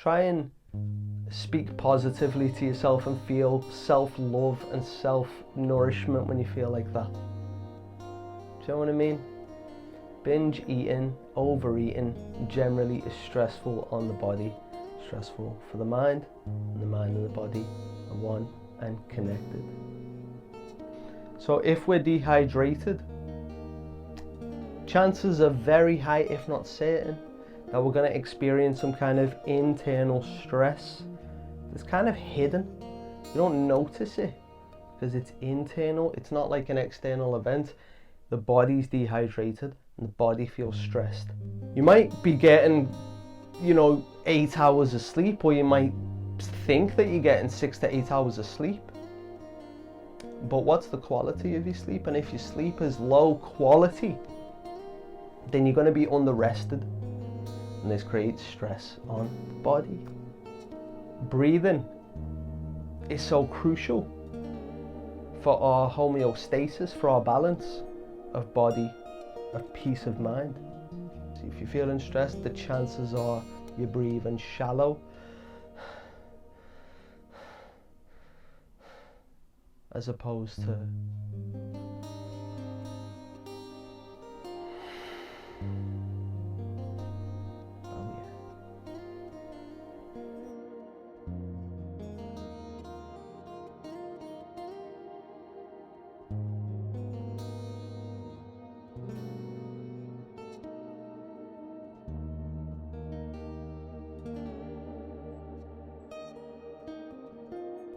Try and speak positively to yourself and feel self-love and self-nourishment when you feel like that. Do you know what I mean? Binge eating, overeating generally is stressful on the body, stressful for the mind, and the mind and the body are one and connected. So if we're dehydrated, chances are very high, if not certain, that we're going to experience some kind of internal stress that's kind of hidden. You don't notice it because it's internal. It's not like an external event. The body's dehydrated and the body feels stressed. You might be getting, 8 hours of sleep, or you might think that you're getting 6 to 8 hours of sleep. But what's the quality of your sleep? And if your sleep is low quality, then you're going to be under-rested. And this creates stress on the body. Breathing is so crucial for our homeostasis, for our balance of body, of peace of mind. So if you're feeling stressed, the chances are you're breathing shallow, as opposed to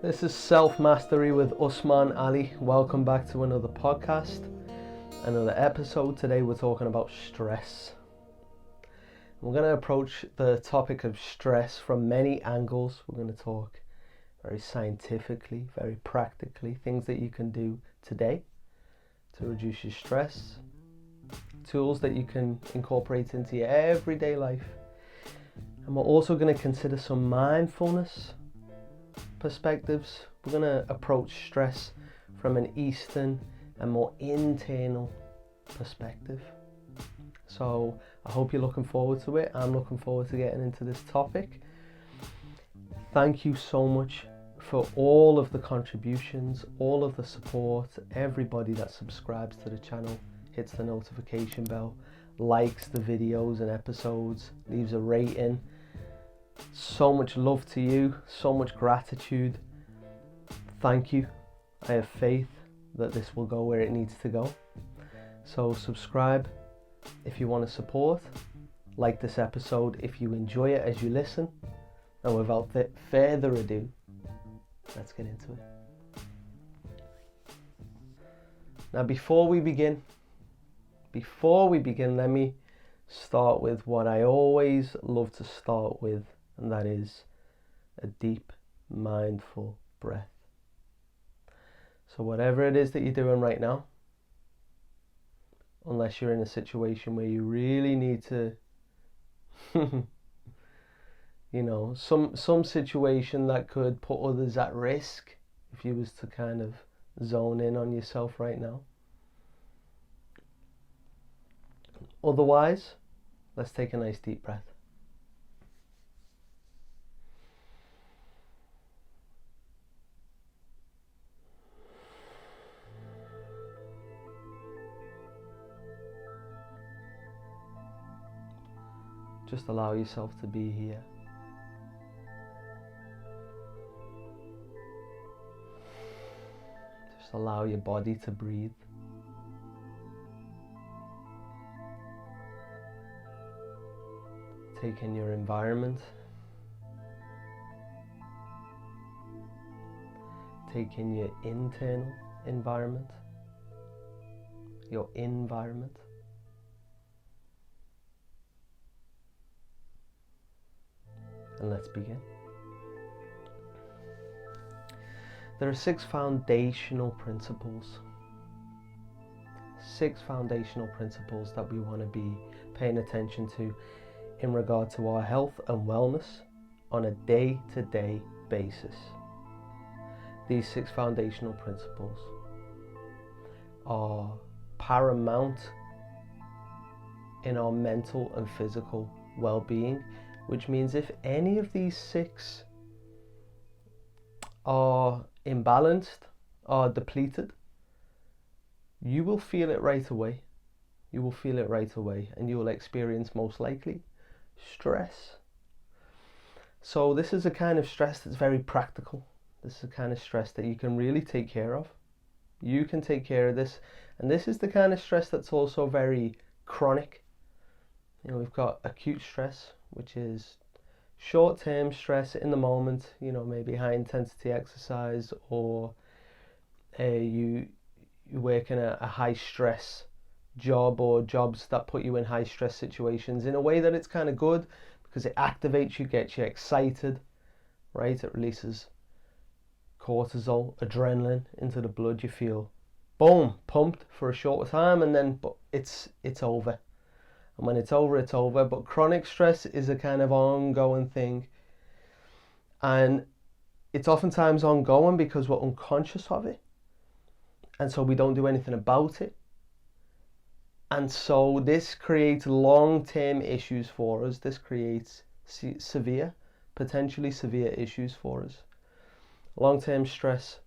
This is Self-Mastery with Usman Ali. Welcome back to another podcast, another episode. Today we're talking about stress. We're going to approach the topic of stress from many angles. We're going to talk very scientifically, very practically, things that you can do today to reduce your stress, tools that you can incorporate into your everyday life. And we're also going to consider some mindfulness perspectives. We're going to approach stress from an Eastern and more internal perspective. So I hope you're looking forward to it. I'm looking forward to getting into this topic. Thank you so much for all of the contributions, all of the support, everybody that subscribes to the channel, hits the notification bell, likes the videos and episodes, leaves a rating. So much love to you, so much gratitude. Thank you. I have faith that this will go where it needs to go. So subscribe if you want to support. Like this episode if you enjoy it as you listen. And without further ado, let's get into it. Now before we begin, let me start with what I always love to start with, and that is a deep, mindful breath. So whatever it is that you're doing right now, unless you're in a situation where you really need to, some situation that could put others at risk, if you was to kind of zone in on yourself right now. Otherwise, let's take a nice deep breath. Just allow yourself to be here. Just allow your body to breathe. Take in your environment. Take in your internal environment, your environment. And let's begin. There are 6 foundational principles. 6 foundational principles that we want to be paying attention to in regard to our health and wellness on a day-to-day basis. These 6 foundational principles are paramount in our mental and physical well-being which means if any of these 6 are imbalanced or depleted, you will feel it right away. You will feel it right away, and you will experience, most likely, stress. So this is a kind of stress that's very practical. This is a kind of stress that you can really take care of. You can take care of this, and this is the kind of stress that's also very chronic. We've got acute stress, which is short-term stress in the moment, maybe high intensity exercise, or you work in a high stress job, or jobs that put you in high stress situations in a way that it's kind of good because it activates you, gets you excited, right? It releases cortisol, adrenaline into the blood. You feel, boom, pumped for a short time, and then it's over. And when it's over, it's over. But chronic stress is a kind of ongoing thing. And it's oftentimes ongoing because we're unconscious of it. And so we don't do anything about it. And so this creates long-term issues for us. This creates potentially severe issues for us. Long-term stress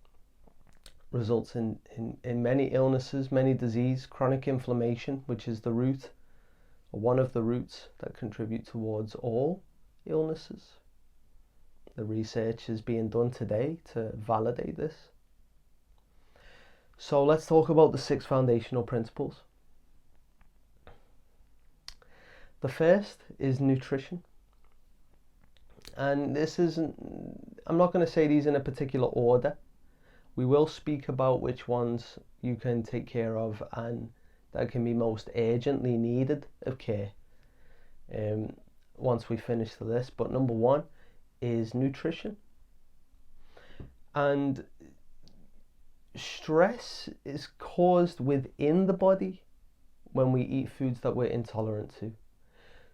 results in many illnesses, many disease, chronic inflammation, which is the root, or one of the roots that contribute towards all illnesses. The research is being done today to validate this. So let's talk about the 6 foundational principles. The first is nutrition. And I'm not going to say these in a particular order. We will speak about which ones you can take care of and that can be most urgently needed of care once we finish the list. But number 1 is nutrition. And stress is caused within the body when we eat foods that we're intolerant to.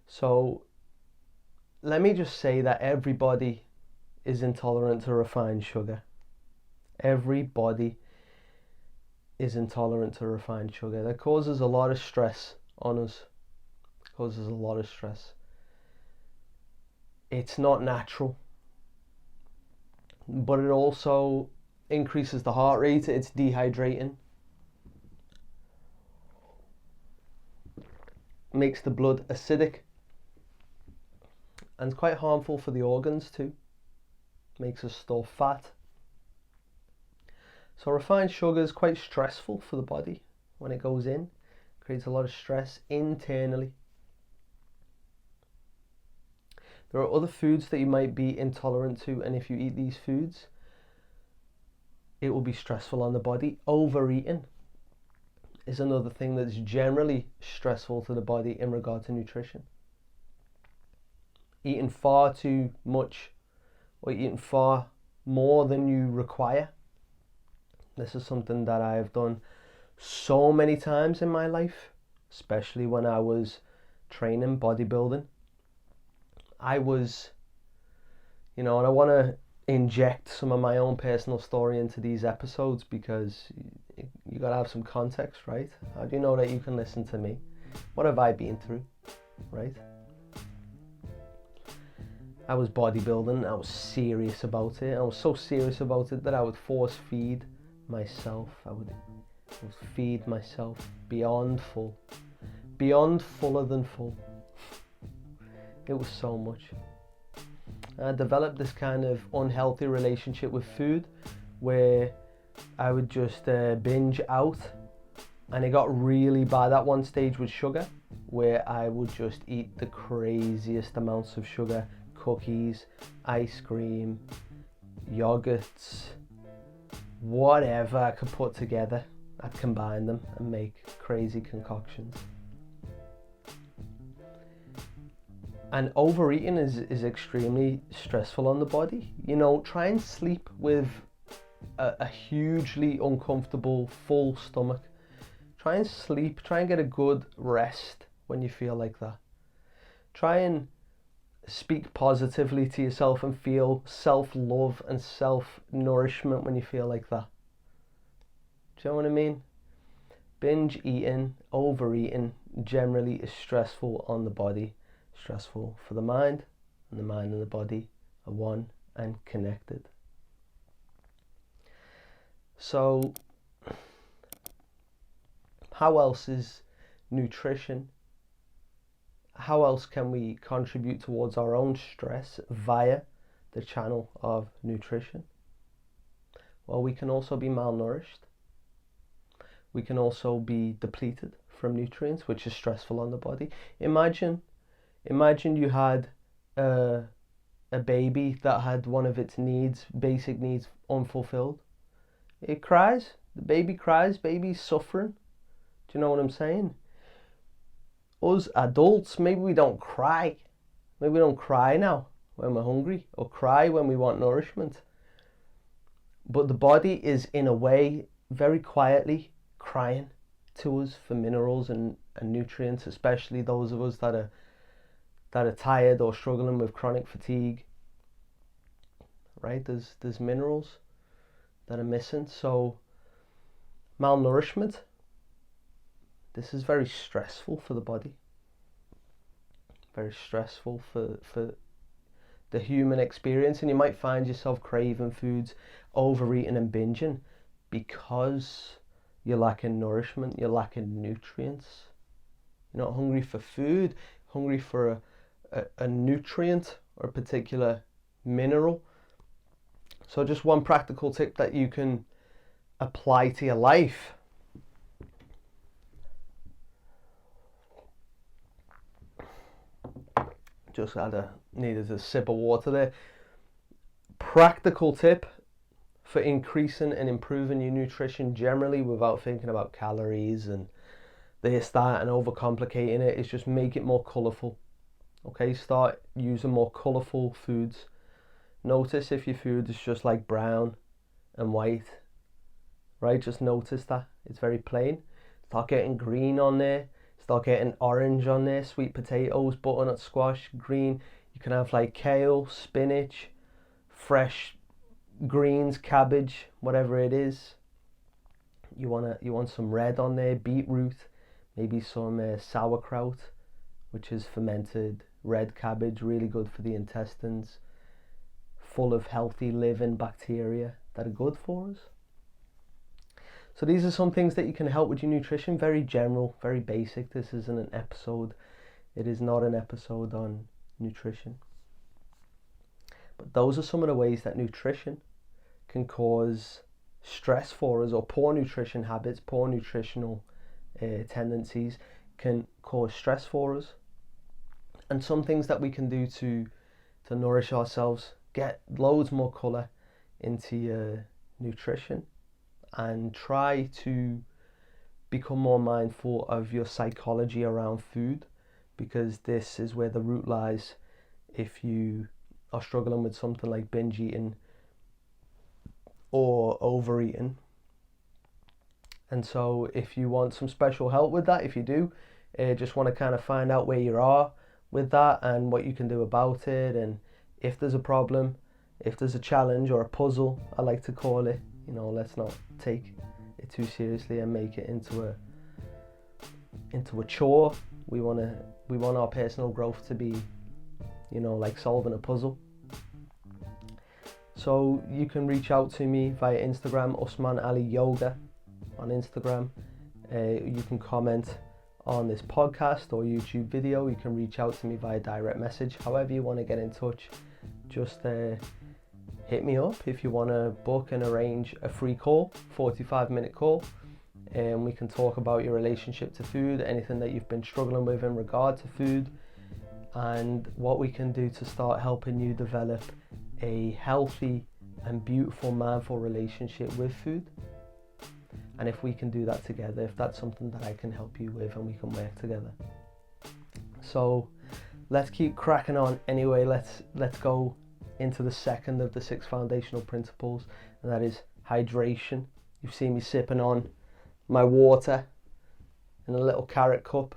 So let me just say that everybody is intolerant to refined sugar. Everybody is intolerant to refined sugar. That causes a lot of stress on us. Causes a lot of stress. It's not natural, but it also increases the heart rate. It's dehydrating. Makes the blood acidic. And it's quite harmful for the organs too. Makes us store fat. So refined sugar is quite stressful for the body when it goes in. Creates a lot of stress internally. There are other foods that you might be intolerant to, and if you eat these foods, it will be stressful on the body. Overeating is another thing that's generally stressful to the body in regard to nutrition. Eating far too much, or eating far more than you require. This is something that I have done so many times in my life, especially when I was training bodybuilding. I was, and I want to inject some of my own personal story into these episodes because you got to have some context, right? How do you know that you can listen to me? What have I been through, right? I was bodybuilding. I was serious about it. I was so serious about it that I would force feed myself. I would feed myself beyond full. Beyond fuller than full. It was so much. I developed this kind of unhealthy relationship with food where I would just binge out, and it got really bad at one stage with sugar, where I would just eat the craziest amounts of sugar, cookies, ice cream, yogurts, whatever I could put together. I'd combine them and make crazy concoctions. And overeating is extremely stressful on the body. Try and sleep with a hugely uncomfortable, full stomach. Try and sleep, try and get a good rest when you feel like that. Try and speak positively to yourself and feel self-love and self-nourishment when you feel like that. Do you know what I mean? Binge eating, overeating generally is stressful on the body, stressful for the mind, and the mind and the body are one and connected. So how else is nutrition, how else can we contribute towards our own stress via the channel of nutrition? Well, we can also be malnourished. We can also be depleted from nutrients, which is stressful on the body. Imagine you had a baby that had one of its basic needs, unfulfilled. It cries. The baby cries. Baby's suffering. Do you know what I'm saying? Us adults, maybe we don't cry. Maybe we don't cry now when we're hungry, or cry when we want nourishment. But the body is, in a way, very quietly crying to us for minerals and nutrients, especially those of us that are tired or struggling with chronic fatigue. Right? There's minerals that are missing. So malnourishment, this is very stressful for the body. Very stressful for the human experience, and you might find yourself craving foods, overeating and binging because you're lacking nourishment, you're lacking nutrients. You're not hungry for food, hungry for a nutrient or a particular mineral. So just one practical tip that you can apply to your life. Just needed a sip of water there. Practical tip for increasing and improving your nutrition generally without thinking about calories and this, that, and overcomplicating it is just make it more colourful. Okay, start using more colourful foods. Notice if your food is just like brown and white, right? Just notice that it's very plain. Start getting green on there. Start getting orange on there, sweet potatoes, butternut squash, green. You can have like kale, spinach, fresh greens, cabbage, whatever it is. You want some red on there, beetroot, maybe some sauerkraut, which is fermented red cabbage, really good for the intestines, full of healthy living bacteria that are good for us. So these are some things that you can help with your nutrition. Very general, very basic. This isn't an episode. It is not an episode on nutrition. But those are some of the ways that nutrition can cause stress for us, or poor nutrition habits, poor nutritional tendencies can cause stress for us. And some things that we can do to nourish ourselves. Get loads more colour into your nutrition. And try to become more mindful of your psychology around food, because this is where the root lies if you are struggling with something like binge eating or overeating. And so if you want some special help with that, if you do, just want to kind of find out where you are with that and what you can do about it, and if there's a problem, if there's a challenge or a puzzle, I like to call it. Let's not take it too seriously and make it into a chore. We want our personal growth to be, like solving a puzzle. So you can reach out to me via Instagram, Usman Ali Yoga on Instagram. You can comment on this podcast or YouTube video. You can reach out to me via direct message. However you want to get in touch, just hit me up if you want to book and arrange a free call, 45-minute call, and we can talk about your relationship to food, anything that you've been struggling with in regard to food, and what we can do to start helping you develop a healthy and beautiful, mindful relationship with food. And if we can do that together, if that's something that I can help you with, and we can work together. So let's keep cracking on anyway. Let's go into the second of the 6 foundational principles, and that is hydration. You've seen me sipping on my water in a little carrot cup.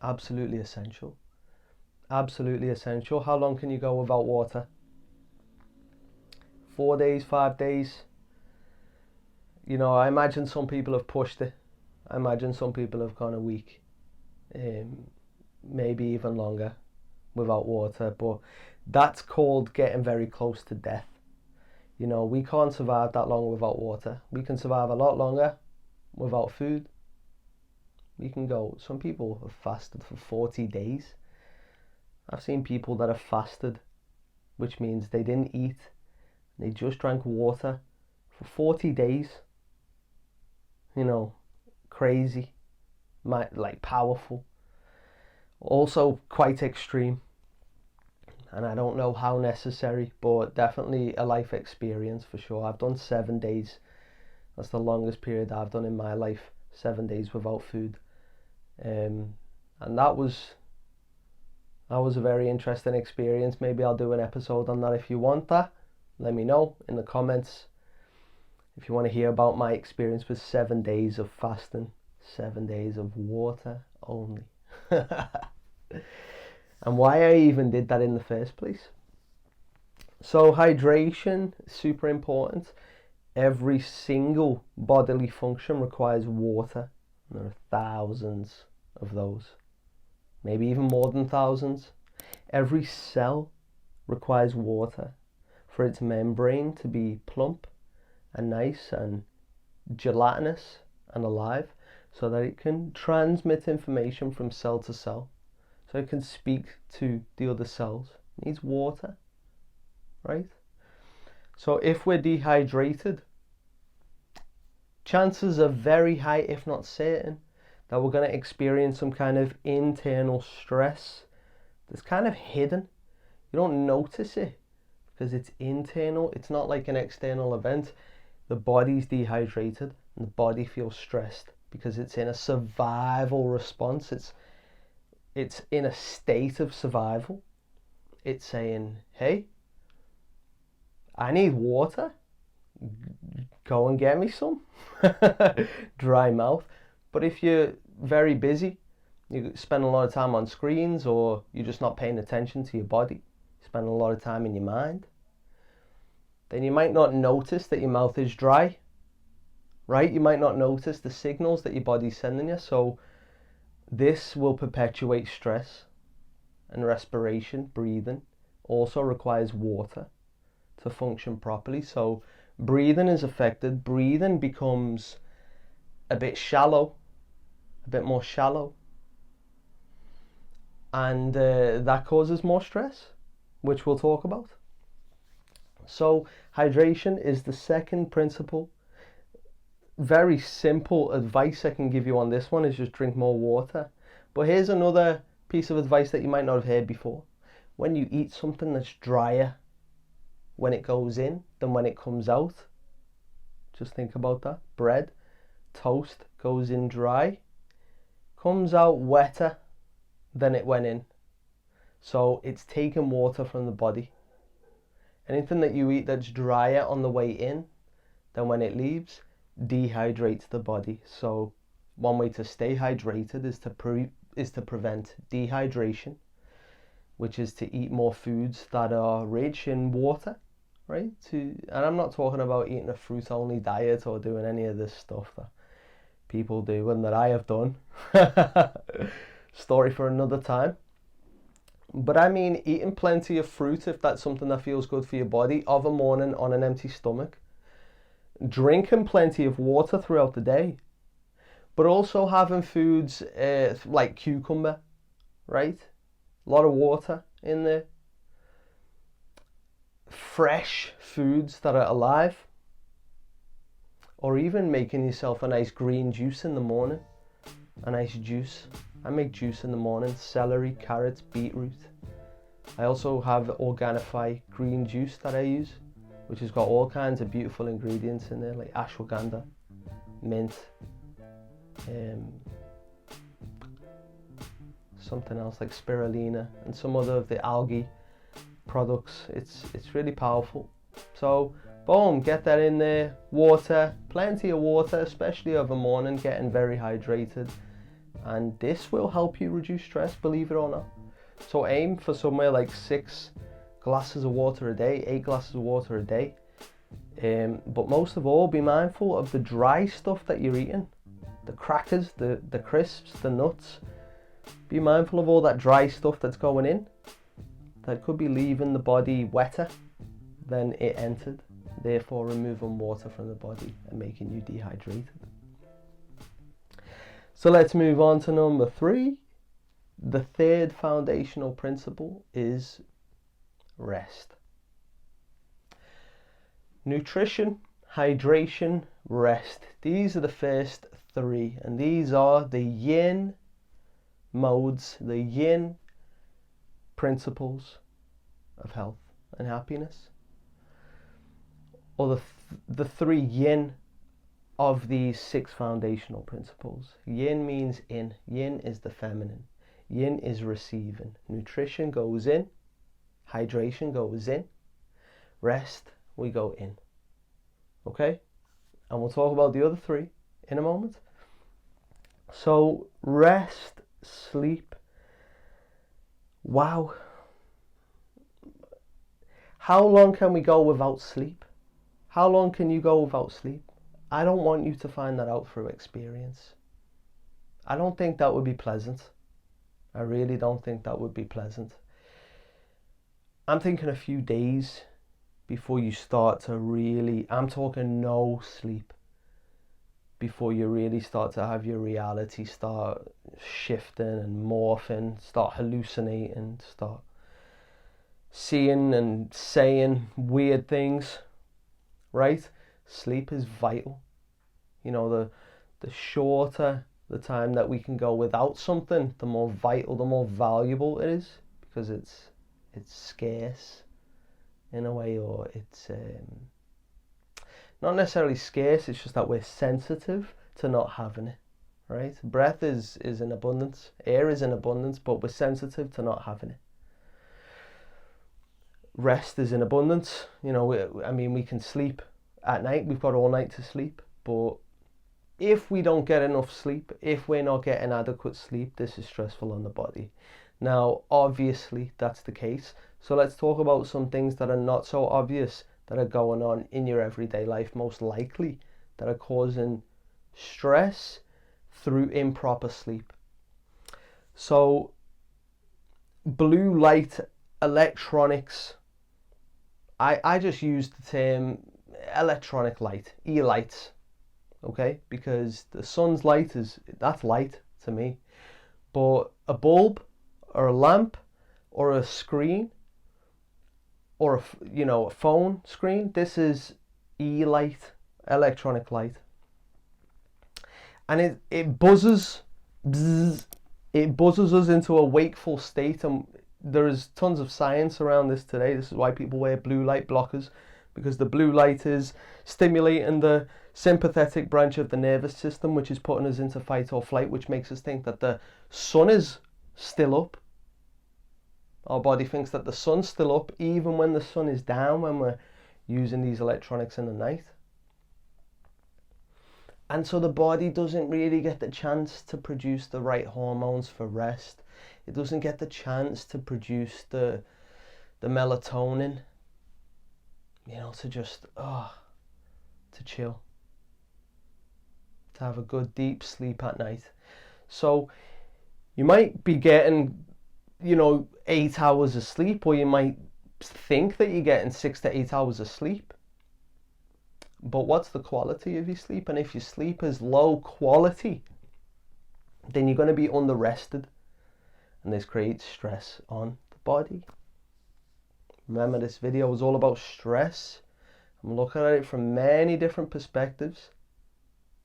Absolutely essential. Absolutely essential. How long can you go without water? 4 days, 5 days? I imagine some people have pushed it. I imagine some people have gone a week, maybe even longer, without water, but that's called getting very close to death. You know, we can't survive that long without water. We can survive a lot longer without food. We can go, some people have fasted for 40 days. I've seen people that have fasted, which means they didn't eat, they just drank water for 40 days. You know, crazy, like powerful, also quite extreme, and I don't know how necessary, but definitely a life experience for sure. I've done 7 days. That's the longest period I've done in my life, 7 days without food, and that was a very interesting experience. Maybe I'll do an episode on that. If you want that, let me know in the comments. If you want to hear about my experience with 7 days of fasting, 7 days of water only. And why I even did that in the first place. So hydration is super important. Every single bodily function requires water. And there are thousands of those. Maybe even more than thousands. Every cell requires water for its membrane to be plump and nice and gelatinous and alive, so that it can transmit information from cell to cell, so it can speak to the other cells. It needs water, right? So if we're dehydrated, chances are very high, if not certain, that we're going to experience some kind of internal stress that's kind of hidden. You don't notice it because it's internal. It's not like an external event. The body's dehydrated and the body feels stressed because it's in a survival response. It's in a state of survival. It's saying, hey, I need water. Go and get me some. Dry mouth. But if you're very busy, you spend a lot of time on screens, or you're just not paying attention to your body, you spend a lot of time in your mind, then you might not notice that your mouth is dry, right? You might not notice the signals that your body's sending you. So this will perpetuate stress, and respiration, breathing, also requires water to function properly. So breathing is affected. Breathing becomes a bit shallow, a bit more shallow, and that causes more stress, which we'll talk about. So hydration is the second principle. Very simple advice I can give you on this one is just drink more water. But here's another piece of advice that you might not have heard before. When you eat something that's drier when it goes in than when it comes out, just think about that. Bread, toast goes in dry, comes out wetter than it went in. So it's taking water from the body. Anything that you eat that's drier on the way in than when it leaves dehydrates the body. So one way to stay hydrated is to prevent dehydration, which is to eat more foods that are rich in water, right? And I'm not talking about eating a fruit-only diet or doing any of this stuff that people do and that I have done. Story for another time. But I mean eating plenty of fruit, if that's something that feels good for your body, of a morning on an empty stomach. Drinking plenty of water throughout the day. But also having foods like cucumber, right? A lot of water in there. Fresh foods that are alive. Or even making yourself a nice green juice in the morning. A nice juice. I make juice in the morning. Celery, carrots, beetroot. I also have Organifi green juice that I use, which has got all kinds of beautiful ingredients in there, like ashwagandha, mint, something else like spirulina, and some other of the algae products. It's really powerful. So boom, get that in there. Water, plenty of water, especially of a morning, getting very hydrated. And this will help you reduce stress, believe it or not. So aim for somewhere like 6 glasses of water a day, 8 glasses of water a day. But most of all, be mindful of the dry stuff that you're eating. the crackers, the crisps, the nuts. Be mindful of all that dry stuff that's going in. That could be leaving the body wetter than it entered, therefore removing water from the body and making you dehydrated. So let's move on to number 3. The third foundational principle is rest. Nutrition, hydration, rest. These are the first 3, and these are the yin modes, the yin principles of health and happiness, or the 3 yin of these 6 foundational principles. Yin means in. Yin is the feminine. Yin is receiving. Nutrition goes in. Hydration goes in. Rest, we go in. Okay? And we'll talk about the other 3 in a moment. So, rest, sleep. Wow. How long can we go without sleep? How long can you go without sleep? I don't want you to find that out through experience. I don't think that would be pleasant. I really don't think that would be pleasant. I'm thinking a few days before you start to really, I'm talking no sleep, before you really start to have your reality start shifting and morphing, start hallucinating, start seeing and saying weird things, right? Sleep is vital. You know, the shorter the time that we can go without something, the more vital, the more valuable it is, because it's scarce in a way, or it's not necessarily scarce, it's just that we're sensitive to not having it, right? Breath is in abundance, air is in abundance, but we're sensitive to not having it. Rest is in abundance. You know, we can sleep at night, we've got all night to sleep, but if we don't get enough sleep, if we're not getting adequate sleep, this is stressful on the body. Now, obviously, that's the case. So let's talk about some things that are not so obvious that are going on in your everyday life, most likely, that are causing stress through improper sleep. So, blue light, electronics. I just use the term electronic light, e-lights. Okay, because the sun's light that's light to me, but a bulb or a lamp or a screen or a phone screen, this is e-light, electronic light, and it buzzes, bzzz, it buzzes us into a wakeful state, and there is tons of science around this today. This is why people wear blue light blockers, because the blue light is stimulating the sympathetic branch of the nervous system, which is putting us into fight or flight, which makes us think that the sun is still up. Our body thinks that the sun's still up even when the sun is down, when we're using these electronics in the night. And so the body doesn't really get the chance to produce the right hormones for rest. It doesn't get the chance to produce the melatonin, to just, to chill, to have a good deep sleep at night. So you might be getting, 8 hours of sleep, or you might think that you're getting 6 to 8 hours of sleep. But what's the quality of your sleep? And if your sleep is low quality, then you're going to be under-rested. And this creates stress on the body. Remember, this video was all about stress. I'm looking at it from many different perspectives.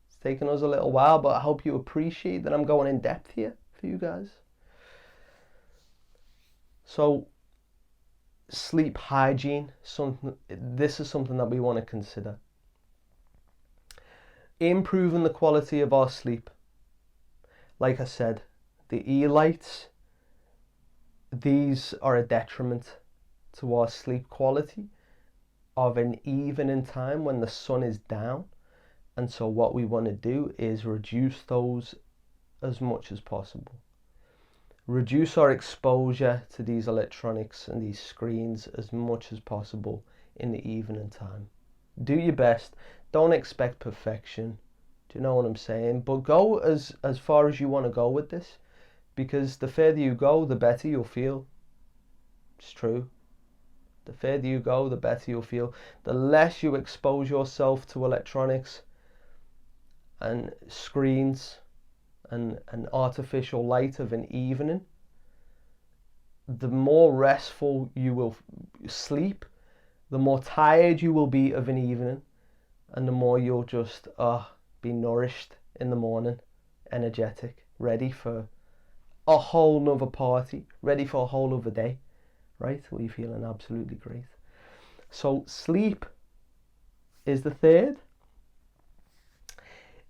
It's taken us a little while, but I hope you appreciate that I'm going in depth here for you guys. So, sleep hygiene, this is something that we want to consider. Improving the quality of our sleep. Like I said, the e-lights, these are a detriment to our sleep quality of an evening time when the sun is down. And so what we want to do is reduce those as much as possible. Reduce our exposure to these electronics and these screens as much as possible in the evening time. Do your best. Don't expect perfection. Do you know what I'm saying? But go as far as you want to go with this, because the further you go, the better you'll feel. It's true. The further you go, the better you'll feel. The less you expose yourself to electronics and screens and artificial light of an evening, the more restful you will sleep, the more tired you will be of an evening, and the more you'll just be nourished in the morning, energetic, ready for a whole nother party, ready for a whole other day, right? Where you're feeling absolutely great. So sleep is the third.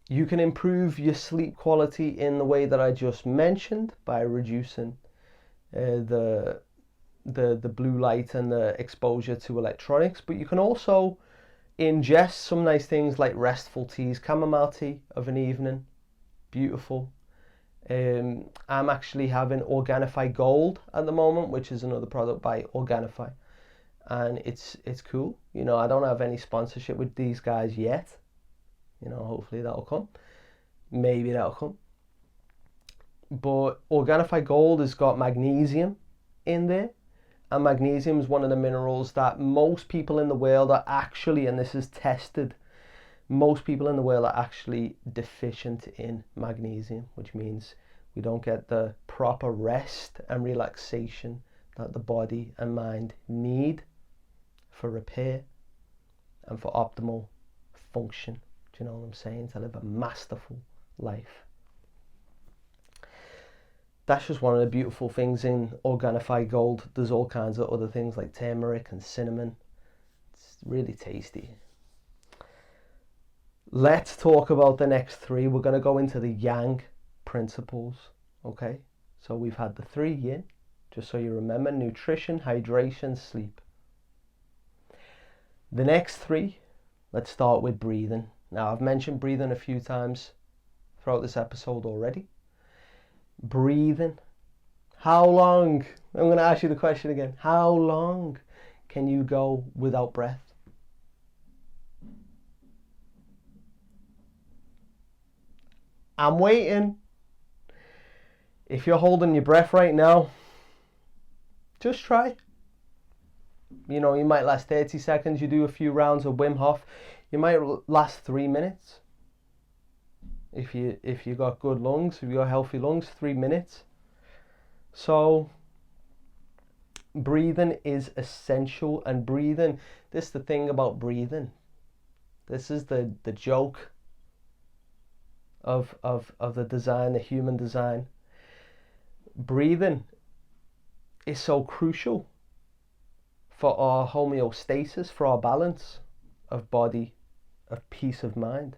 You can improve your sleep quality in the way that I just mentioned by reducing the blue light and the exposure to electronics, but you can also ingest some nice things like restful teas, chamomile tea of an evening, beautiful. I'm actually having Organifi Gold at the moment, which is another product by Organifi, and it's cool. You know, I don't have any sponsorship with these guys yet. You know, hopefully that'll come. Maybe that'll come. But Organifi Gold has got magnesium in there, and magnesium is one of the minerals that most people in the world are actually, and this is tested, most people in the world are actually deficient in magnesium, which means we don't get the proper rest and relaxation that the body and mind need for repair and for optimal function. Do you know what I'm saying? To live a masterful life. That's just one of the beautiful things in Organifi Gold. There's all kinds of other things like turmeric and cinnamon. It's really tasty. Let's talk about the next three. We're going to go into the yang principles. Okay, so we've had the 3 yin, just so you remember: nutrition, hydration, sleep. The next 3, let's start with breathing. Now, I've mentioned breathing a few times throughout this episode already. Breathing. How long? I'm going to ask you the question again. How long can you go without breath? I'm waiting. If you're holding your breath right now, just try. You know, you might last 30 seconds. You do a few rounds of Wim Hof, you might last 3 minutes. If you got good lungs, if you got healthy lungs, 3 minutes. So breathing is essential, and breathing, this is the thing about breathing. This is the joke of the design, the human design. Breathing is so crucial for our homeostasis, for our balance of body, of peace of mind.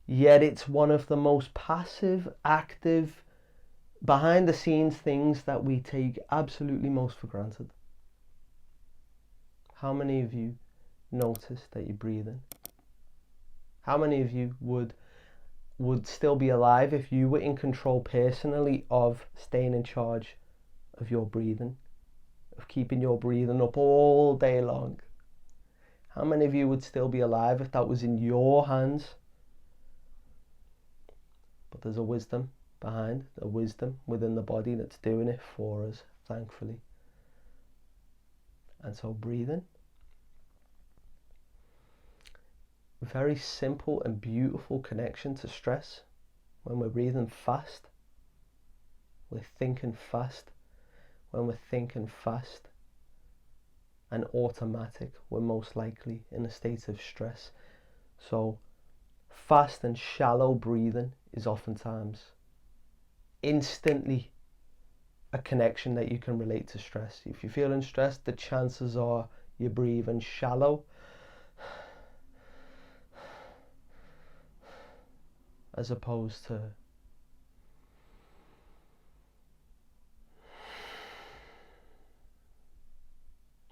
Yet it's one of the most passive, active, behind the scenes things that we take absolutely most for granted. How many of you notice that you're breathing? How many of you would still be alive if you were in control personally of staying in charge of your breathing, of keeping your breathing up all day long? How many of you would still be alive if that was in your hands? But there's a wisdom behind, a wisdom within the body that's doing it for us, thankfully. And so breathing, very simple and beautiful connection to stress. When we're breathing fast, we're thinking fast. When we're thinking fast and automatic, we're most likely in a state of stress. So fast and shallow breathing is oftentimes instantly a connection that you can relate to stress. If you're feeling stressed, the chances are you're breathing shallow, as opposed to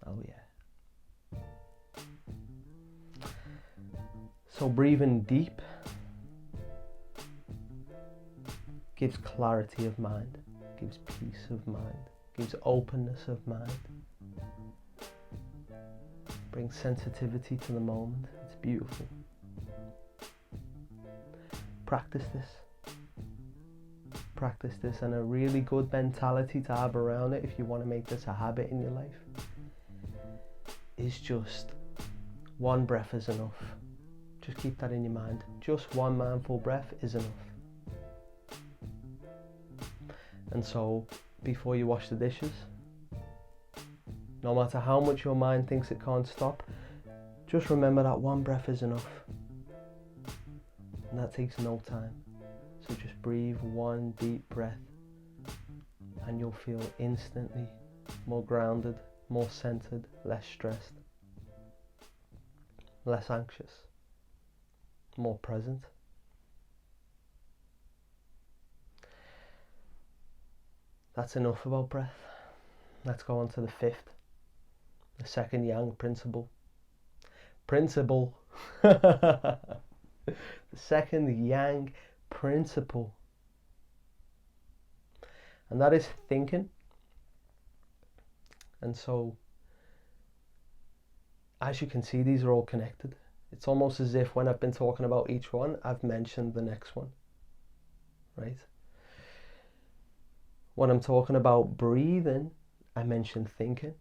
oh yeah. So breathing deep gives clarity of mind, gives peace of mind, gives openness of mind, brings sensitivity to the moment. It's beautiful. practice this. Practice this, and a really good mentality to have around it if you want to make this a habit in your life is just one breath is enough. Just keep that in your mind. Just one mindful breath is enough. And so, before you wash the dishes, no matter how much your mind thinks it can't stop, just remember that one breath is enough. And that takes no time. So just breathe one deep breath and you'll feel instantly more grounded, more centered, less stressed, less anxious, more present. That's enough about breath. Let's go on to the fifth, the second yang principle. The second yang principle. And that is thinking. And so, as you can see, these are all connected. It's almost as if when I've been talking about each one, I've mentioned the next one, right? When I'm talking about breathing, I mention thinking.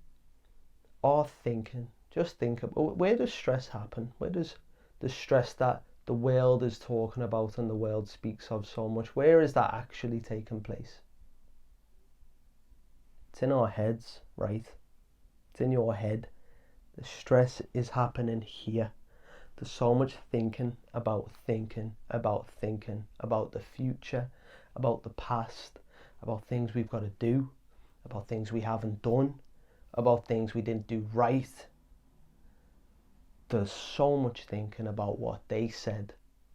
Or thinking. Just think about, where does stress happen? Where does the stress that the world is talking about and the world speaks of so much, where is that actually taking place? It's in our heads, right? It's in your head. The stress is happening here. There's so much thinking about the future, about the past, about things we've got to do, about things we haven't done, about things we didn't do right. There's so much thinking about what they said,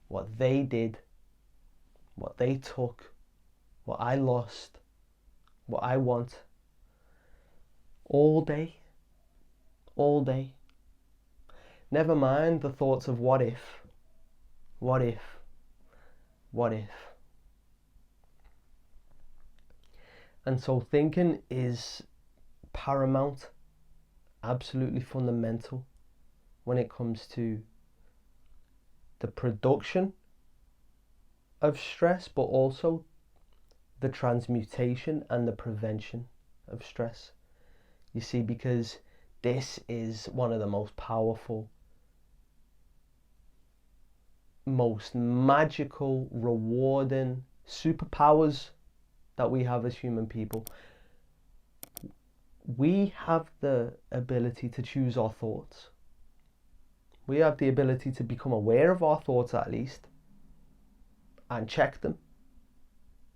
what they did, what they took, what I lost, what I want. All day. Never mind the thoughts of what if. And so thinking is paramount, absolutely fundamental when it comes to the production of stress, but also the transmutation and the prevention of stress. You see, because this is one of the most powerful, most magical, rewarding superpowers that we have as human people. We have the ability to choose our thoughts. We have the ability to become aware of our thoughts, at least, and check them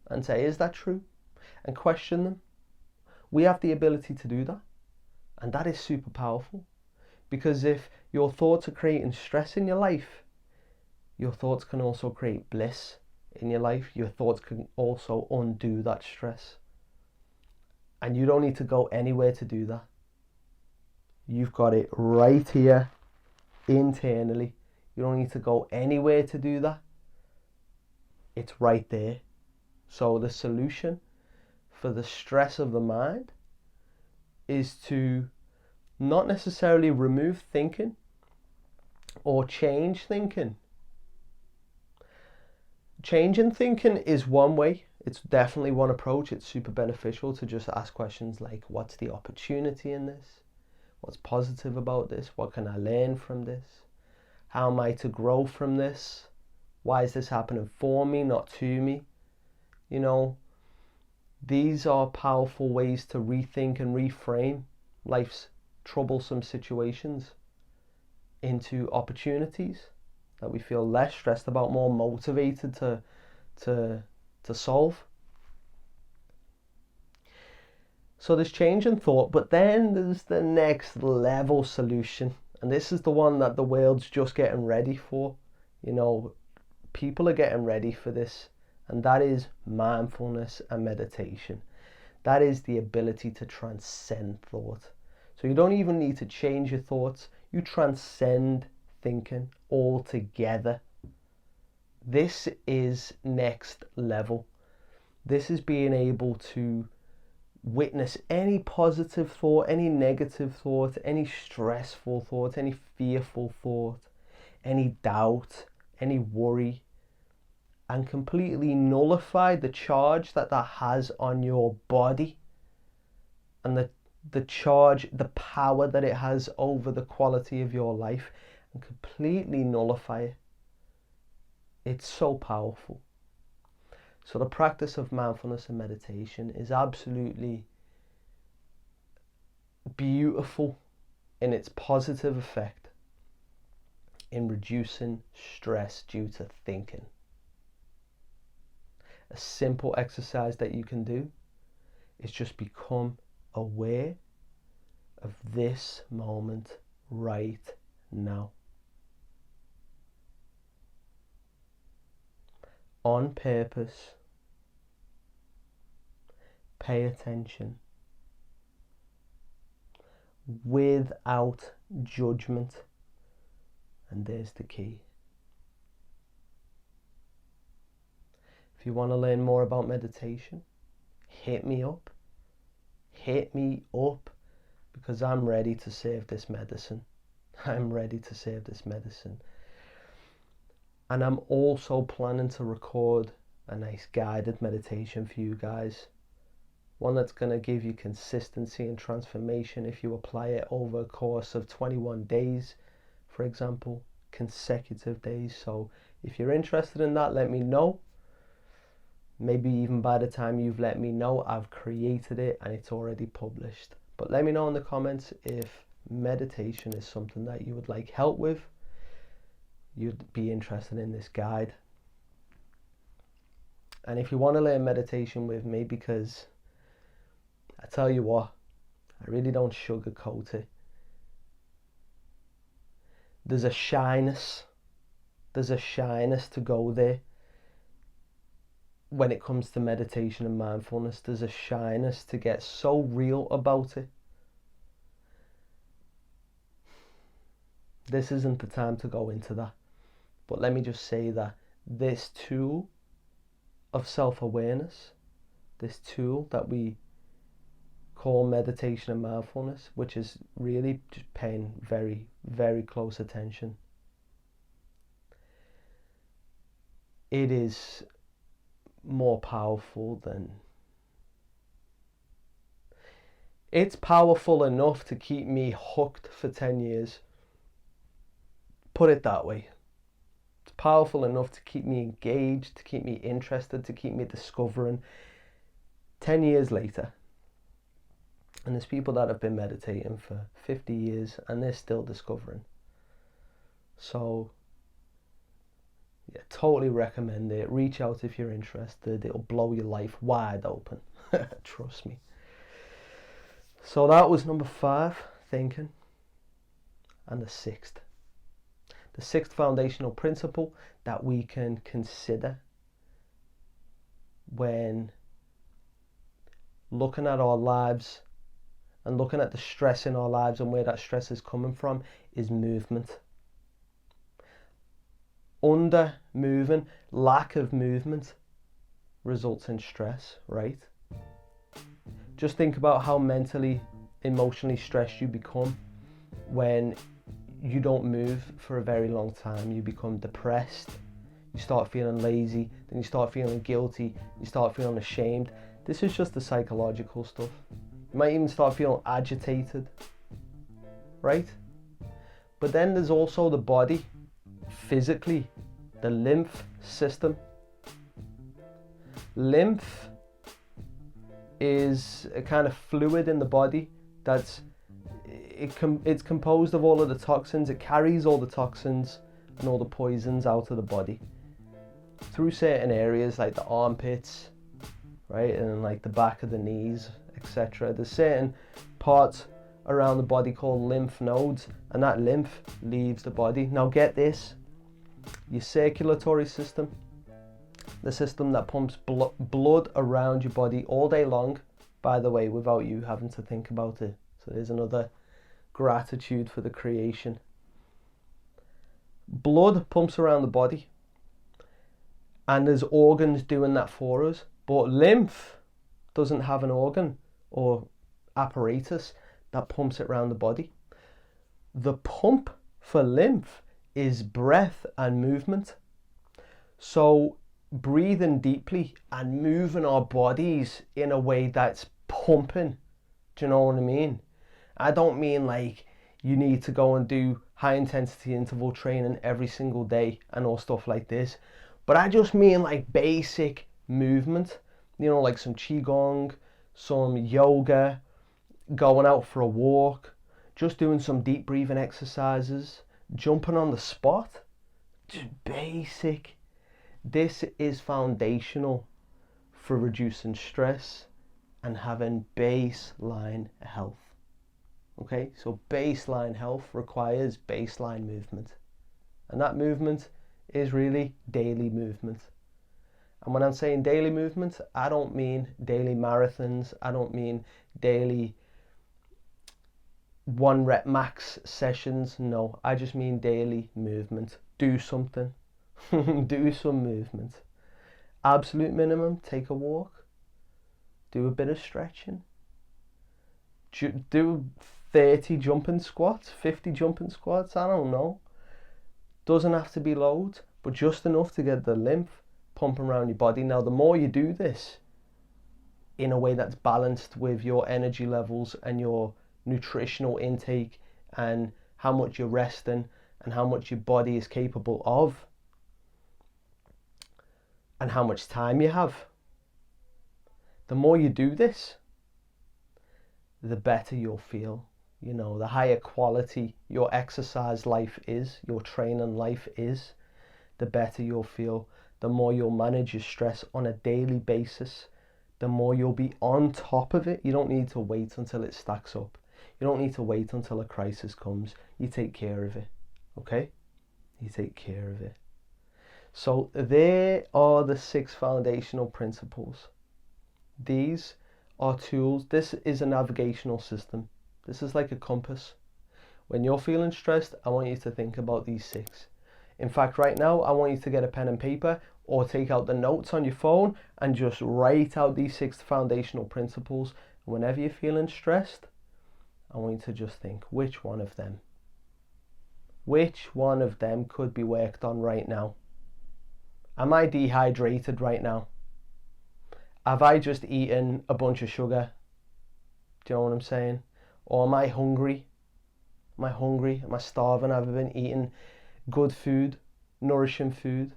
and say, is that true? And question them. We have the ability to do that. And that is super powerful, because if your thoughts are creating stress in your life, your thoughts can also create bliss in your life. Your thoughts can also undo that stress. And you don't need to go anywhere to do that. You've got it right here internally. You don't need to go anywhere to do that. It's right there. So the solution for the stress of the mind is to not necessarily remove thinking or change thinking. Changing thinking is one way. It's definitely one approach. It's super beneficial to just ask questions like, what's the opportunity in this? What's positive about this? What can I learn from this? How am I to grow from this? Why is this happening for me, not to me? You know, these are powerful ways to rethink and reframe life's troublesome situations into opportunities that we feel less stressed about, more motivated to solve. So there's change in thought, but then there's the next level solution, and this is the one that the world's just getting ready for. You know, people are getting ready for this, and that is mindfulness and meditation. That is the ability to transcend thought. So you don't even need to change your thoughts. You transcend thinking altogether. This is next level. This is being able to witness any positive thought, any negative thought, any stressful thought, any fearful thought, any doubt, any worry, and completely nullify the charge that has on your body, and the charge, the power that it has over the quality of your life, and completely nullify it. It's so powerful. So the practice of mindfulness and meditation is absolutely beautiful in its positive effect in reducing stress due to thinking. A simple exercise that you can do is just become aware of this moment right now. On purpose, pay attention without judgment. And there's the key. If you want to learn more about meditation, hit me up. Hit me up, because I'm ready to serve this medicine. I'm ready to serve this medicine. And I'm also planning to record a nice guided meditation for you guys. One that's going to give you consistency and transformation if you apply it over a course of 21 days, for example, consecutive days. So if you're interested in that, let me know. Maybe even by the time you've let me know, I've created it and it's already published. But let me know in the comments if meditation is something that you would like help with. You'd be interested in this guide. And if you want to learn meditation with me, because I tell you what, I really don't sugarcoat it. There's a shyness to go there. When it comes to meditation and mindfulness, there's a shyness to get so real about it. This isn't the time to go into that. But let me just say that this tool of self-awareness, this tool that we call meditation and mindfulness, which is really just paying very, very close attention, it is more powerful than... It's powerful enough to keep me hooked for 10 years. Put it that way. It's powerful enough to keep me engaged, to keep me interested, to keep me discovering 10 years later. And there's people that have been meditating for 50 years and they're still discovering. So yeah, totally recommend it. Reach out if you're interested. It'll blow your life wide open. Trust me. So that was number 5, thinking. And the sixth foundational principle that we can consider when looking at our lives and looking at the stress in our lives and where that stress is coming from is movement. Under moving, lack of movement results in stress, right? Just think about how mentally, emotionally stressed you become when you don't move for a very long time. You become depressed, you start feeling lazy, then you start feeling guilty, you start feeling ashamed. This is just the psychological stuff. You might even start feeling agitated, right? But then there's also the body, physically, the lymph system. Lymph is a kind of fluid in the body it's composed of all of the toxins. It carries all the toxins and all the poisons out of the body through certain areas like the armpits, right, and like the back of the knees, etc. There's certain parts around the body called lymph nodes, and that lymph leaves the body. Now get this, your circulatory system, the system that pumps blood around your body all day long, by the way, without you having to think about it. So there's another gratitude for the creation. Blood pumps around the body and there's organs doing that for us, but lymph doesn't have an organ or apparatus that pumps it around the body. The pump for lymph is breath and movement. So breathing deeply and moving our bodies in a way that's pumping. Do you know what I mean? I don't mean like you need to go and do high intensity interval training every single day and all stuff like this, but I just mean like basic movement, you know, like some qigong, some yoga, going out for a walk, just doing some deep breathing exercises, jumping on the spot. Just basic. This is foundational for reducing stress and having baseline health. Okay, so baseline health requires baseline movement. And that movement is really daily movement. And when I'm saying daily movement, I don't mean daily marathons. I don't mean daily 1 rep max sessions. No, I just mean daily movement. Do something. Do some movement. Absolute minimum, take a walk. Do a bit of stretching. Do 30 jumping squats, 50 jumping squats, I don't know. Doesn't have to be loads, but just enough to get the lymph pumping around your body. Now, the more you do this in a way that's balanced with your energy levels and your nutritional intake and how much you're resting and how much your body is capable of and how much time you have, the more you do this, the better you'll feel. You know, the higher quality your exercise life is, your training life is, the better you'll feel. The more you'll manage your stress on a daily basis, the more you'll be on top of it. You don't need to wait until it stacks up. You don't need to wait until a crisis comes. You take care of it, okay? You take care of it. So there are the 6 foundational principles. These are tools. This is a navigational system. This is like a compass. When you're feeling stressed, I want you to think about these 6. In fact, right now, I want you to get a pen and paper or take out the notes on your phone and just write out these 6 foundational principles. Whenever you're feeling stressed, I want you to just think, which one of them could be worked on right now? Am I dehydrated right now? Have I just eaten a bunch of sugar? Do you know what I'm saying? Or am I hungry? Am I hungry? Am I starving? Have I been eating good food, nourishing food?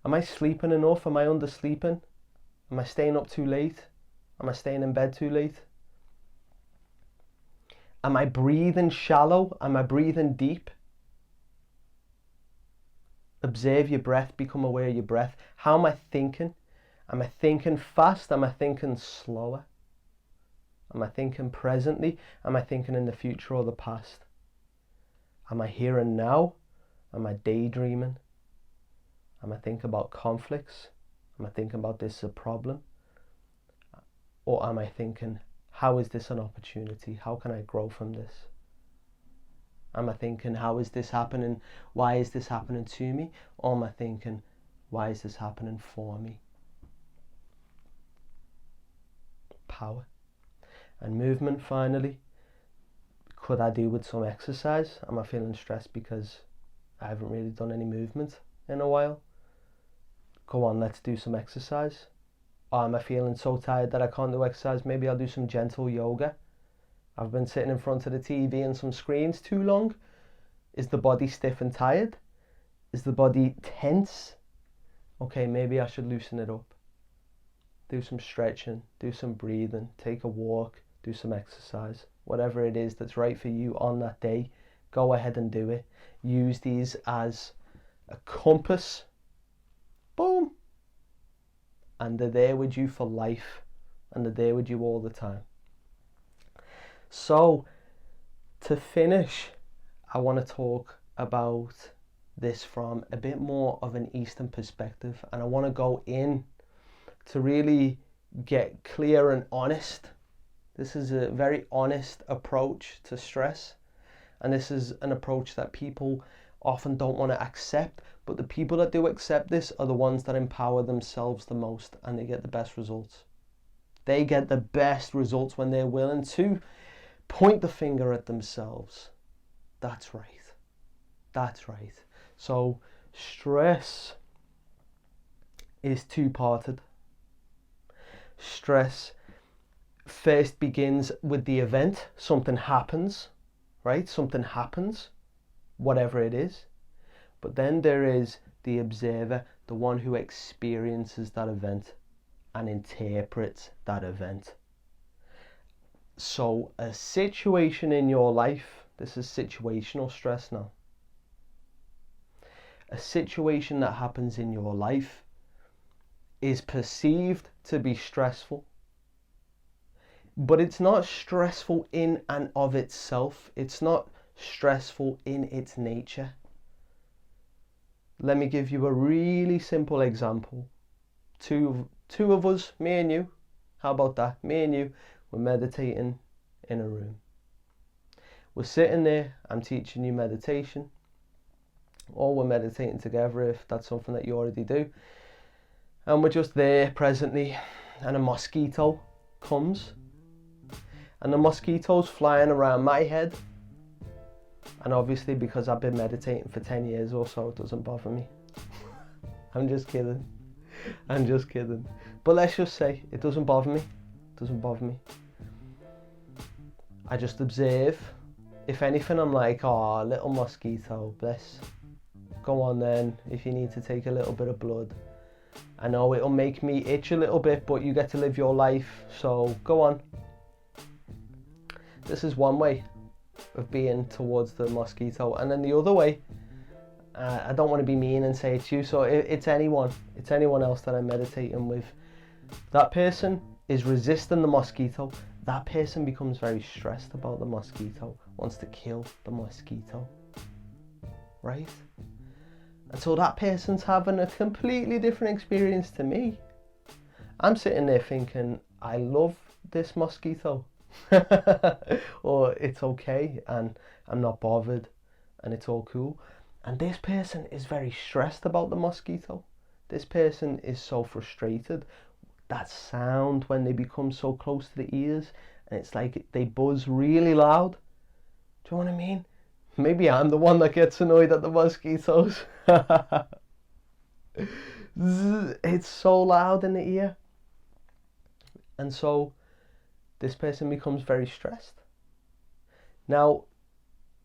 Am I sleeping enough? Am I undersleeping? Am I staying up too late? Am I staying in bed too late? Am I breathing shallow? Am I breathing deep? Observe your breath, become aware of your breath. How am I thinking? Am I thinking fast? Am I thinking slower? Am I thinking presently? Am I thinking in the future or the past? Am I here and now? Am I daydreaming? Am I thinking about conflicts? Am I thinking about this as a problem? Or am I thinking, how is this an opportunity? How can I grow from this? Am I thinking, how is this happening? Why is this happening to me? Or am I thinking, why is this happening for me? Power. And movement, finally. Could I do with some exercise? Am I feeling stressed because I haven't really done any movement in a while? Go on, let's do some exercise. Or am I feeling so tired that I can't do exercise? Maybe I'll do some gentle yoga. I've been sitting in front of the TV and some screens too long. Is the body stiff and tired? Is the body tense? Okay, maybe I should loosen it up. Do some stretching, do some breathing, take a walk, do some exercise. Whatever it is that's right for you on that day, go ahead and do it. Use these as a compass. Boom. And they're there with you for life. And they're there with you all the time. So, to finish, I want to talk about this from a bit more of an Eastern perspective. And I want to go in to really get clear and honest. This is a very honest approach to stress. And this is an approach that people often don't want to accept. But the people that do accept this are the ones that empower themselves the most, and they get the best results. They get the best results when they're willing to point the finger at themselves. That's right. That's right. So stress is two-parted. Stress first begins with the event. Something happens, right? Something happens, whatever it is. But then there is the observer, the one who experiences that event and interprets that event. So a situation in your life, this is situational stress now. A situation that happens in your life is perceived to be stressful, but it's not stressful in and of itself. It's not stressful in its nature. Let me give you a really simple example. Two of us, me and you, how about that? Me and you, we're meditating in a room. We're sitting there, I'm teaching you meditation, or we're meditating together if that's something that you already do. And we're just there presently, and a mosquito comes, and the mosquito's flying around my head. And obviously, because I've been meditating for 10 years or so, it doesn't bother me. I'm just kidding. But let's just say it doesn't bother me. I just observe. If anything, I'm like, oh, little mosquito, bless. Go on then, if you need to take a little bit of blood. I know it'll make me itch a little bit, but you get to live your life, so go on. This is one way of being towards the mosquito. And then the other way, I don't want to be mean and say it's you, so it's anyone else that I'm meditating with. That person is resisting the mosquito. That person becomes very stressed about the mosquito, wants to kill the mosquito, right? And so that person's having a completely different experience to me. I'm sitting there thinking, I love this mosquito. Or it's okay and I'm not bothered and it's all cool. And this person is very stressed about the mosquito. This person is so frustrated. That sound when they become so close to the ears and it's like they buzz really loud. Do you know what I mean? Maybe I'm the one that gets annoyed at the mosquitoes. It's so loud in the ear. And so this person becomes very stressed. Now,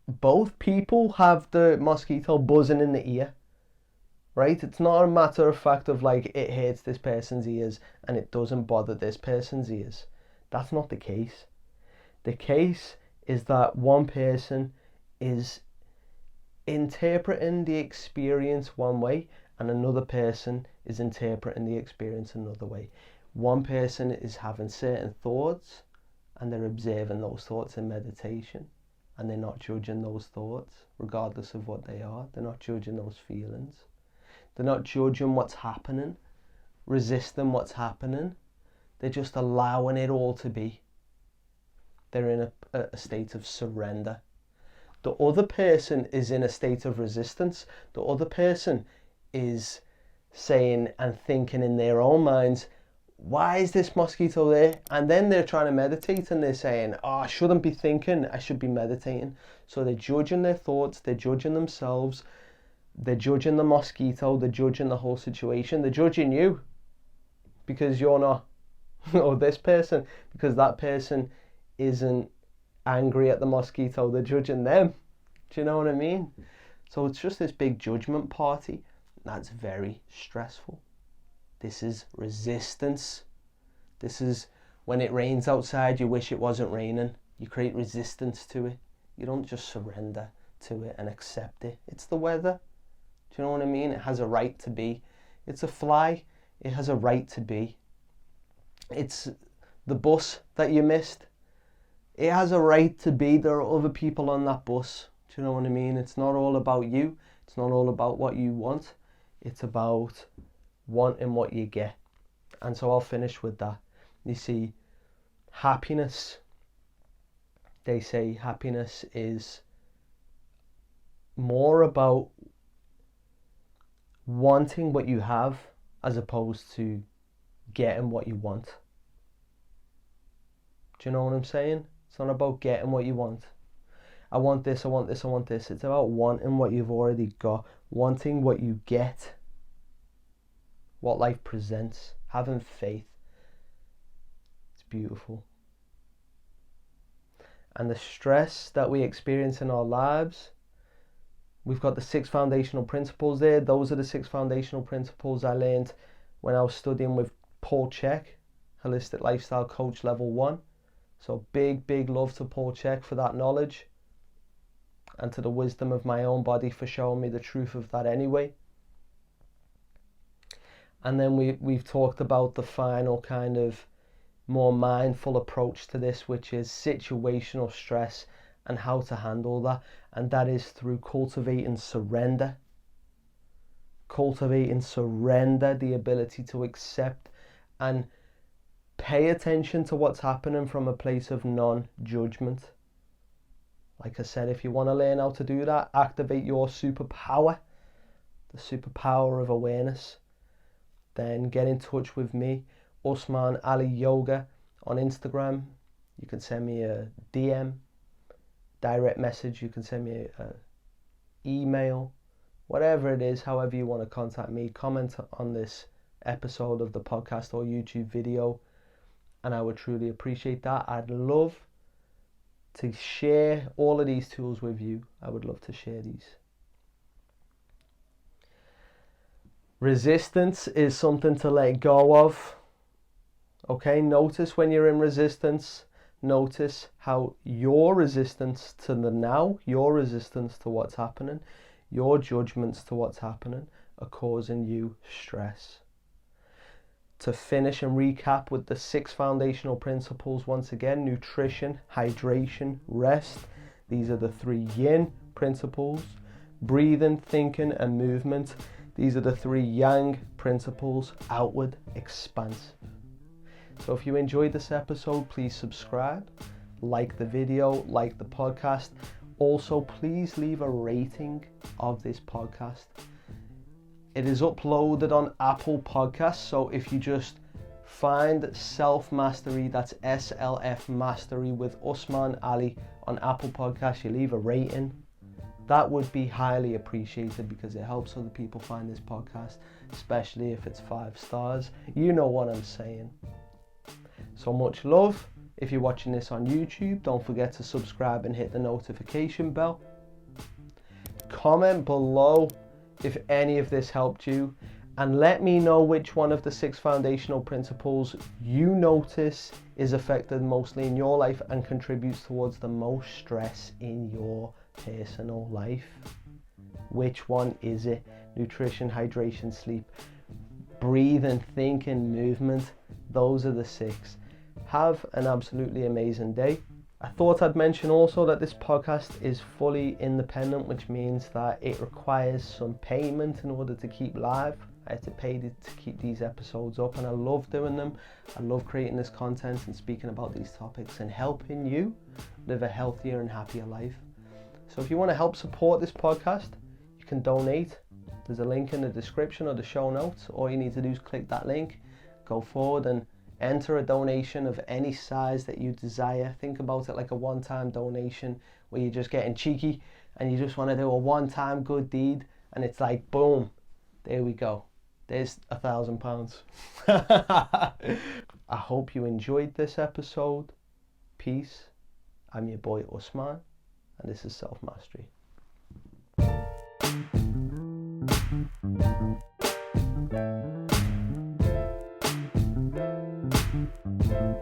both people have the mosquito buzzing in the ear, right? It's not a matter of fact of like it hurts this person's ears and it doesn't bother this person's ears. That's not the case. The case is that one person is interpreting the experience one way and another person is interpreting the experience another way. One person is having certain thoughts and they're observing those thoughts in meditation and they're not judging those thoughts regardless of what they are. They're not judging those feelings. They're not judging what's happening, resisting what's happening. They're just allowing it all to be. They're in a state of surrender. The other person is in a state of resistance. The other person is saying and thinking in their own minds, why is this mosquito there? And then they're trying to meditate and they're saying, oh, I shouldn't be thinking, I should be meditating. So they're judging their thoughts, they're judging themselves, they're judging the mosquito, they're judging the whole situation, they're judging you because you're not, or this person, because that person isn't angry at the mosquito, they're judging them. Do you know what I mean? So it's just this big judgment party that's very stressful. This is resistance. This is when it rains outside, you wish it wasn't raining. You create resistance to it. You don't just surrender to it and accept it. It's the weather. Do you know what I mean? It has a right to be. It's a fly. It has a right to be. It's the bus that you missed. It has a right to be. There are other people on that bus. Do you know what I mean? It's not all about you. It's not all about what you want. It's about wanting what you get. And so I'll finish with that. You see, happiness, they say happiness is more about wanting what you have as opposed to getting what you want. Do you know what I'm saying? It's not about getting what you want. I want this, I want this, I want this. It's about wanting what you've already got, wanting what you get. what life presents, having faith. It's beautiful. And the stress that we experience in our lives, we've got the 6 foundational principles there. Those are the 6 foundational principles I learned when I was studying with Paul Chek, Holistic Lifestyle Coach Level 1. So big love to Paul Chek for that knowledge, and to the wisdom of my own body for showing me the truth of that anyway. And then we've talked about the final kind of more mindful approach to this, which is situational stress and how to handle that. And that is through cultivating surrender. Cultivating surrender, the ability to accept and pay attention to what's happening from a place of non-judgment. Like I said, if you want to learn how to do that, activate your superpower, the superpower of awareness, then get in touch with me, Usman Ali Yoga, on Instagram. You can send me a DM, direct message, you can send me an email, whatever it is, however you want to contact me. Comment on this episode of the podcast or YouTube video, and I would truly appreciate that. I'd love to share all of these tools with you. I would love to share these. Resistance is something to let go of. Okay, notice when you're in resistance. Notice how your resistance to the now, your resistance to what's happening, your judgments to what's happening are causing you stress. To finish and recap with the 6 foundational principles once again: nutrition, hydration, rest. These are the 3 yin principles. Breathing, thinking, and movement. These are the 3 yang principles: outward, expansive. So if you enjoyed this episode, please subscribe, like the video, like the podcast. Also, please leave a rating of this podcast. It is uploaded on Apple Podcasts, so if you just find Self Mastery, that's SLF Mastery with Usman Ali on Apple Podcasts, you leave a rating. That would be highly appreciated because it helps other people find this podcast, especially if it's 5 stars. You know what I'm saying. So much love. If you're watching this on YouTube, don't forget to subscribe and hit the notification bell. Comment below if any of this helped you, and let me know which one of the 6 foundational principles you notice is affected mostly in your life and contributes towards the most stress in your personal life. Which one is it? Nutrition, hydration, sleep, breathing, thinking, movement. Those are the 6. Have an absolutely amazing day. I thought I'd mention also that this podcast is fully independent, which means that it requires some payment in order to keep live. I have to pay to keep these episodes up, and I love doing them. I love creating this content and speaking about these topics and helping you live a healthier and happier life. So if you want to help support this podcast, you can donate. There's a link in the description or the show notes. All you need to do is click that link, go forward and enter a donation of any size that you desire. Think about it like a one-time donation where you're just getting cheeky and you just want to do a one-time good deed, and it's like, boom, there we go. There's £1,000. I hope you enjoyed this episode. Peace. I'm your boy Usman, and this is Self Mastery. Thank you.